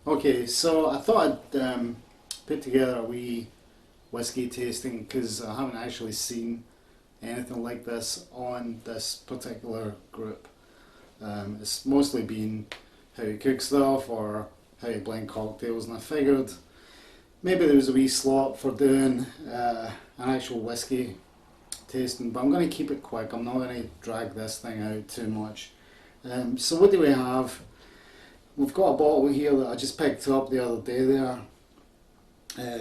Okay, so I thought I'd put together a wee whiskey tasting because I haven't actually seen anything like this on this particular group. It's mostly been how you cook stuff or how you blend cocktails, and I figured maybe there was a wee slot for doing an actual whiskey tasting, but I'm going to keep it quick. I'm not going to drag this thing out too much. So what do we have? We've got a bottle here that I just picked up the other day there.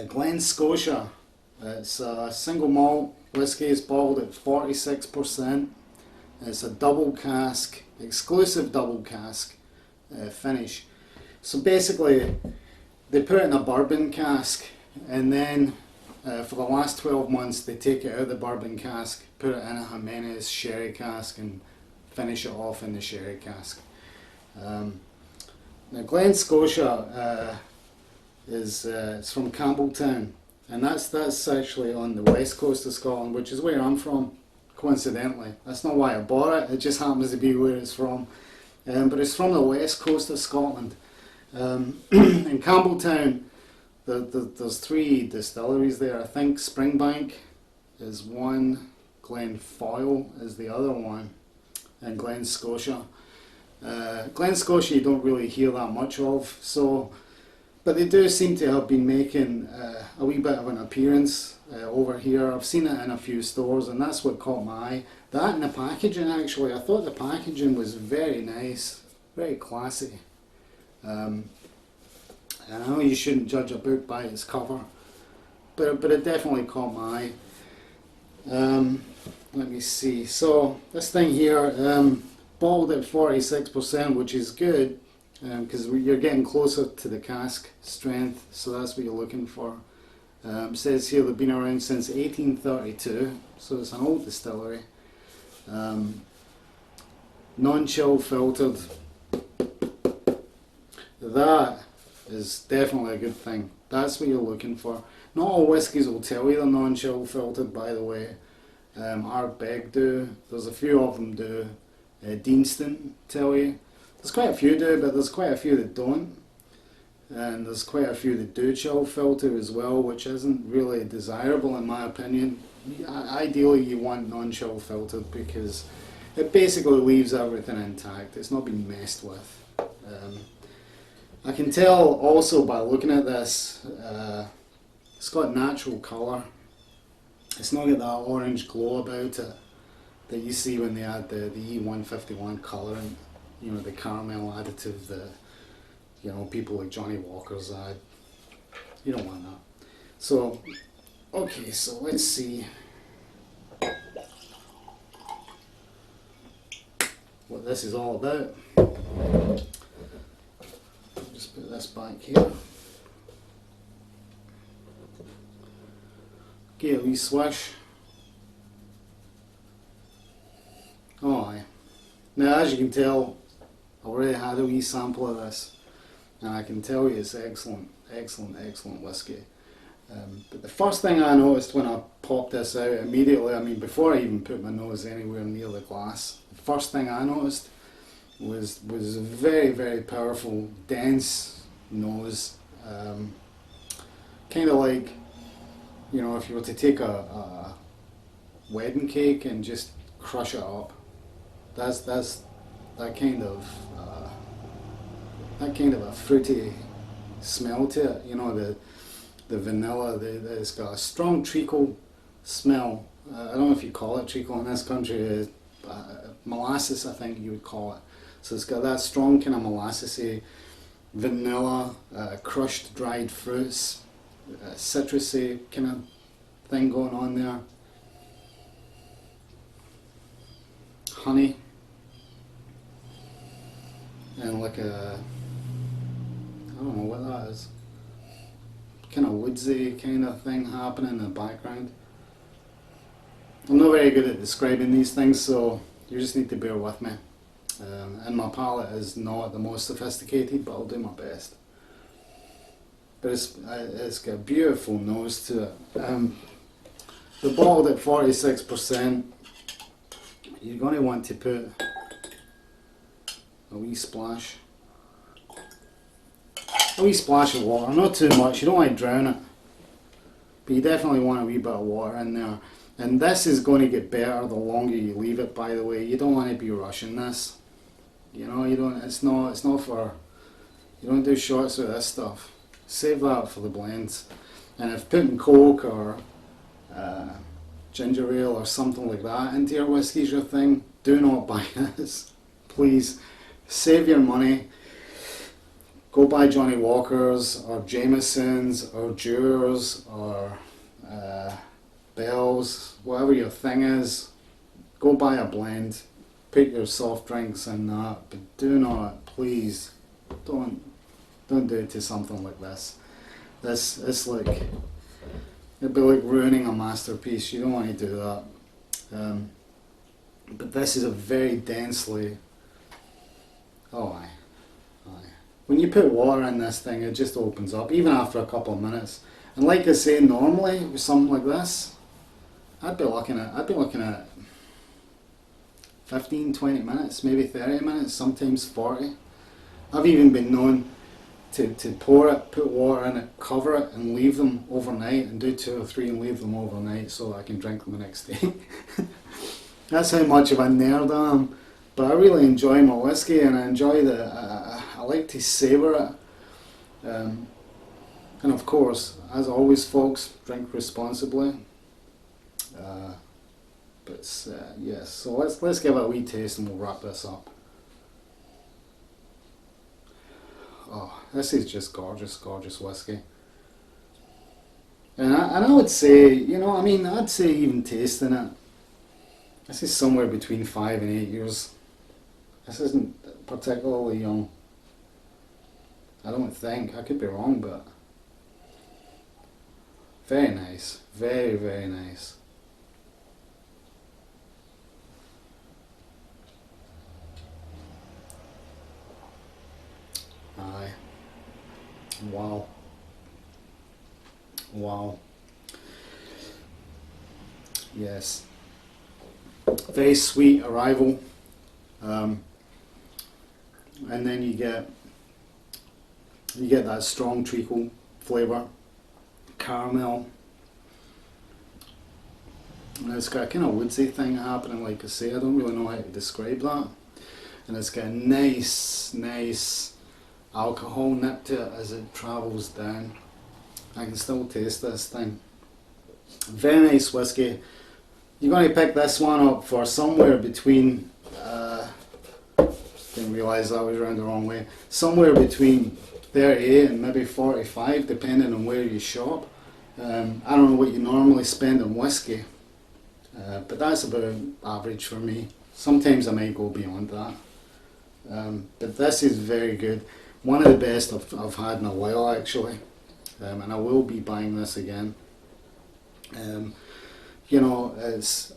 Glen Scotia. It's a single malt whiskey. It's bottled at 46%. It's a double cask, exclusive double cask finish. So basically, they put it in a bourbon cask, and then for the last 12 months they take it out of the bourbon cask, put it in a Jimenez sherry cask, and finish it off in the sherry cask. Now Glen Scotia is it's from Campbelltown, and that's actually on the west coast of Scotland, which is where I'm from. Coincidentally, that's not why I bought it. It just happens to be where it's from. But it's from the west coast of Scotland. In Campbelltown, there's three distilleries there. I think Springbank is one, Glenfoyle is the other one, and Glen Scotia. Glen Scotia you don't really hear that much of, but they do seem to have been making a wee bit of an appearance over here. I've seen it in a few stores, and that's what caught my eye. That and the packaging, actually. I thought the packaging was very nice, very classy. And I know you shouldn't judge a book by its cover, but it definitely caught my eye. Let me see. So this thing here, bottled at 46%, which is good because you're getting closer to the cask strength, so that's what you're looking for. It says here they've been around since 1832, so it's an old distillery. Non-chill filtered. That is definitely a good thing. That's what you're looking for. Not all whiskies will tell you they're non-chill filtered, by the way. Our Beg do. There's a few of them do. Deanston tell you. There's quite a few do, but there's quite a few that don't. And there's quite a few that do chill filter as well, which isn't really desirable in my opinion. Ideally you want non-chill filtered because it basically leaves everything intact. It's not been messed with. I can tell also by looking at this, it's got natural colour. It's not got that orange glow about it that you see when they add the E151 colouring, you know, the caramel additive that, you know, people like Johnny Walker's add. You don't want that. So, okay, so let's see what this is all about. Just put this back here. Give a wee swish. Oh aye. Now as you can tell, I already had a wee sample of this, and I can tell you it's excellent, excellent, excellent whiskey. But the first thing I noticed when I popped this out immediately, I mean before I even put my nose anywhere near the glass, the first thing I noticed was a very, very powerful, dense nose. Kind of like, you know, if you were to take a wedding cake and just crush it up. That's that kind of a fruity smell to it. You know, the vanilla. It's got a strong treacle smell. I don't know if you call it treacle in this country. Molasses, I think you would call it. So it's got that strong kind of molassesy vanilla, crushed dried fruits, citrusy kind of thing going on there. Honey. And like a, I don't know what that is, kind of woodsy kind of thing happening in the background. I'm not very good at describing these things, so you just need to bear with me. And my palate is not the most sophisticated, but I'll do my best. But it's got a beautiful nose to it. The bottled at 46%. You're going to want to put a wee splash a wee splash of water, not too much, you don't want to drown it, but you definitely want a wee bit of water in there. And this is going to get better the longer you leave it, by the way. You don't want to be rushing this. You know, you don't, it's not for, you don't do shots with this stuff. Save that for the blends. And if putting Coke or ginger ale or something like that into your whiskey's your thing, do not buy this. Please, save your money. Go buy Johnny Walker's or Jameson's or Dewar's or Bell's, whatever your thing is. Go buy a blend. Put your soft drinks in that, but do not, please, don't do it to something like this. It's like, it'd be like ruining a masterpiece. You don't want to do that. But this is a very densely, oh aye. When you put water in this thing, it just opens up, even after a couple of minutes. And like I say, normally with something like this, I'd be looking at 15, 20 minutes, maybe 30 minutes, sometimes 40. I've even been known to pour it, put water in it, cover it, and leave them overnight, and do 2 or 3 and leave them overnight so I can drink them the next day. That's how much of a nerd I am. But I really enjoy my whiskey, and I enjoy I like to savour it. And of course, as always folks, drink responsibly. Yes, so let's give it a wee taste and we'll wrap this up. Oh, this is just gorgeous, gorgeous whiskey. And I would say, you know, I mean, I'd say even tasting it, this is somewhere between 5 and 8 years. This isn't particularly young. I don't think. I could be wrong, but very nice. Very, very nice. Aye. Wow. Wow. Yes. Very sweet arrival. And then you get that strong treacle flavour, caramel, and it's got a kind of woodsy thing happening. Like I say, I don't really know how to describe that. And it's got a nice alcohol nip to it as it travels down. I can still taste this thing. Very nice whiskey. You're going to pick this one up for somewhere between, didn't realise that was around the wrong way, somewhere between 38 and maybe 45, depending on where you shop. I don't know what you normally spend on whiskey, but that's about average for me. Sometimes I might go beyond that. But this is very good. One of the best I've had in a while, actually. And I will be buying this again. You know, it's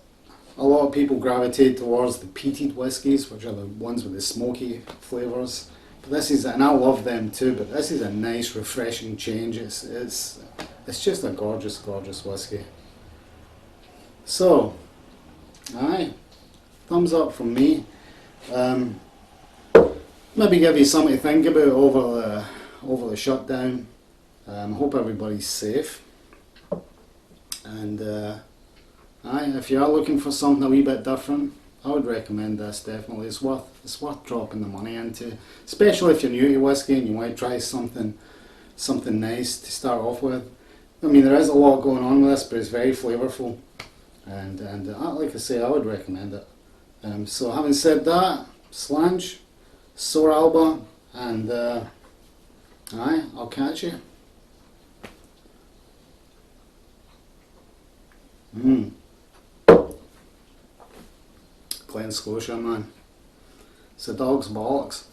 a lot of people gravitate towards the peated whiskies, which are the ones with the smoky flavours. But this is, and I love them too, but this is a nice, refreshing change. It's just a gorgeous, gorgeous whiskey. So, aye, thumbs up from me. Maybe give you something to think about over the shutdown. Hope everybody's safe. And aye, if you are looking for something a wee bit different, I would recommend this definitely. It's worth dropping the money into, especially if you're new to whiskey and you want to try something nice to start off with. I mean, there is a lot going on with this, but it's very flavourful, and like I say, I would recommend it. So having said that, Slange, Sore Alba, and aye, I'll catch you. Glen Scotia, man. It's a dog's bollocks.